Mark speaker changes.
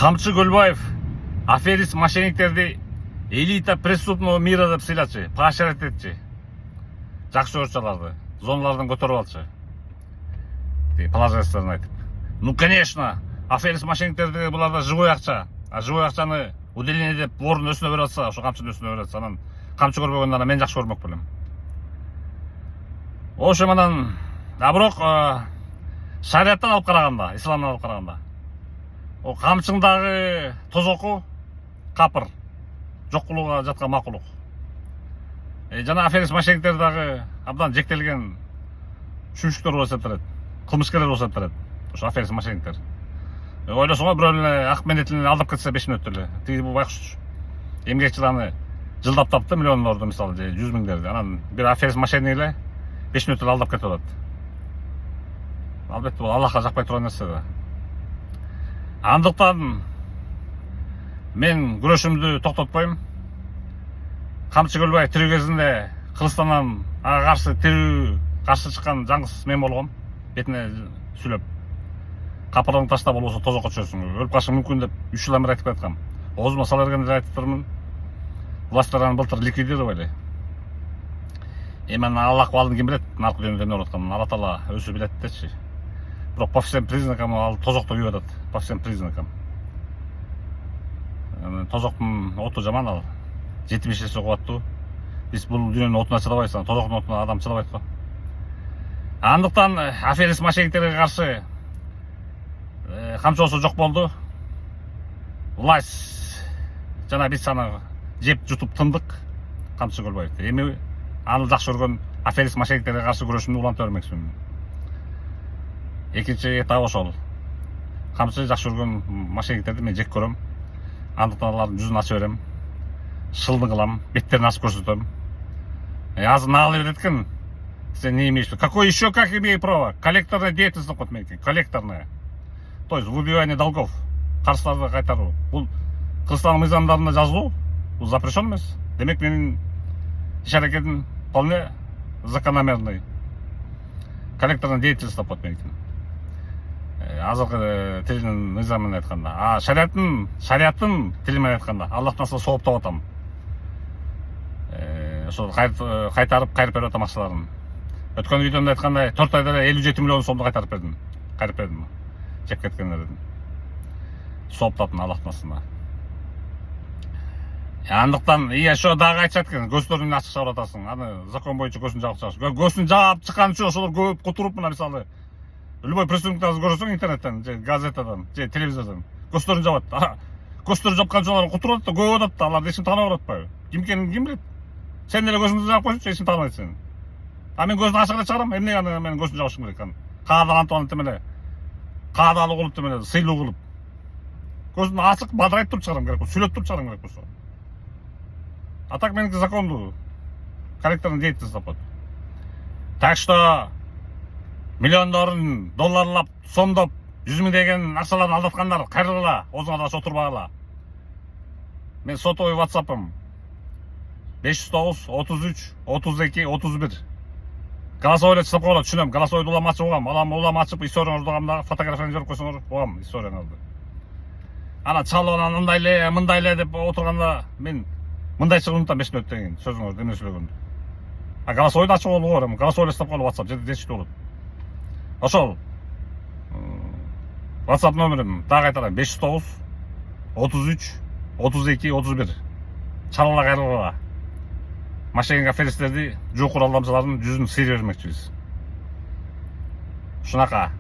Speaker 1: Камчы Көлбаев аферист мошенниктерди элита преступного мира деп сыйлачы, поощрять этчи. Жакшы орчаларды, зоналардан көтөрүп алчы. Положительно айтып. Ну, конечно, аферист мошенниктерди буларда живой акча. А живой акчаны удаление деп ордун өсүнө берип атса, ошо камчынын өсүнө берип атса, анан камчы көрбөгөндөн анан мен жакшы көрмөк белем. Ошо менен, бирок шарияттан алып караганда, исламдан алып караганда, о камчыңдагы тозоку капыр, жоккулукка жаткан макулук. Жана аферист мошенниктер дагы абдан жектелген шүмшүктөр болуп эсептелет, кылмышкерлер болуп эсептелет. Ошо аферист мошенниктер. Ойлосоңор бирөө эле ак менетин алдап кетсе 5 мүнөттө эле. Тиги бул байкуш эмгекчи аны жылдап тапты, миллиондорду мисалы, 100 миңдерди. Анан бир аферист мошенник эле 5 мүнөттө алдап кетип атат. Албетте бул Аллахка жакпай турган нерсе да. Андыктан мен күрөшүмдү токтотпойм. Камчы Көлбаев тирүү кезинде Кыргызстандан ага каршы чыккан жаңгыс мен болгом. Бетине сүйлөп капырын таштап болбосо тозокко чөксүң, өлүп калышың мүмкүн деп 3 жыл бери айтып жаткам. Оозума сала бергенде айтып турмун. Власттар аны былтыр ликвидировали. Эми Аллах кылдын ким билет, наркы дүйнөдө эмне болуп атканын Алла Таала өзү билет дечи. Бирок по всем признакам ал тозокто күйүп атат, по всем признакам. Тозоктун оту жаман ал. 70 эсе кубаттуу. Биз бул дүйнөнүн отуна чыдабайбыз, тозоктун отуна адам чыдабайт го. Андыктан аферист мошенниктерге каршы камчоосу жок болду. Власть жана биз аны жеп жутуп тындык. Камчы Көлбаев. Эми аны жакшы көргөн аферист мошенниктерге каршы күрөшүмдү уланта бермекмин. Экинчи этап ошол. Камчы жакшы көргөн мошенниктерди мен жек көрөм. Андыктан алардын жүзүн ача берем. Шылдың кылам, беттерин ачып көрсөтөм. Азыр нагыл берет экен. Сен не имеешь? Какой еще как имею право? Коллекторная деятельность окот менен. Коллекторная. То есть выбивание долгов. Карыздарды кайтаруу. Бул Кыргызстан мыйзамдарында жазылуу. Бул запрещен эмес. Демек менин иш аракетим вполне закономерный. Коллекторная деятельность окот менен. Азыркы тилинин мыйзамы менен айтканда. А шарияттын тили менен айтканда Аллахтан сооп таап атам. Ошол кайтарып берип атам акчаларын. Өткөн видеомда айткандай 4 айда 57 миллион сомду кайтарып бердим. Жеп кеткендердин. Сооптатын Аллахтын астында. Андыктан ошо дагы айтышат экен, көздөрүн ачык чыгарып атасың. Аны закон боюнча көзүн жаап чыгасың. Көзүн жаап чыккан үчүн ошолор көп кутуруп мына мисалы любой преступниктерди көрсөң интернеттен, же газетадан, же телевизордон көздөрүн жабат. Көздөрүн жапкан үчүн алар кутурат да, көп атат да, аларды эч ким таанып атпайбы? Ким экенин ким билет? Сен деле көзүңдү жаап койсучу, эч ким тааныбайт сени. А мен көзүн ачык эле чыгарам, эмне аны мен көзүн жабышым керек аны. Каадал Антуан темеле. Каадалы кылып темеле, сыйлуу кылып. Көзүн ачык бадырайтып туруп чыгарам керек, сүйлөп туруп чыгарам керек болсо. А так меники закондуу. Коллекторный деятельность окот. Так что миллиондорун долларлап, сомдоп, 100 миңдеген акчаларын алдаткандар кайрыла, оозуңа да отурбагыла. Мен сотовый WhatsApp'ым 509 33 32 31. Голосовой эле чыгып койгон, түшүнөм. Голосовойду улам ачып угам. Улам ачып историянызды угамда фотографияны жиберип койсоңор, угам историянызды. Ана чалып анан мындай эле деп отурганда мен мындай чыгып унутам 5 мүнөттөн кийин сөзүңөрдү эмне сүйлөгөндү. А голосовойду ачып алып койгом. Голосовой эле стоп кылып WhatsApp жетиштүү болот. Ошол WhatsApp номерим дагы айтарам 509 33 32 31. Чалгыла кайрыла. Мошенник аферисттерди жуукур алдамчылардын жүзүн сыйрый бермекчибиз. Ушунака.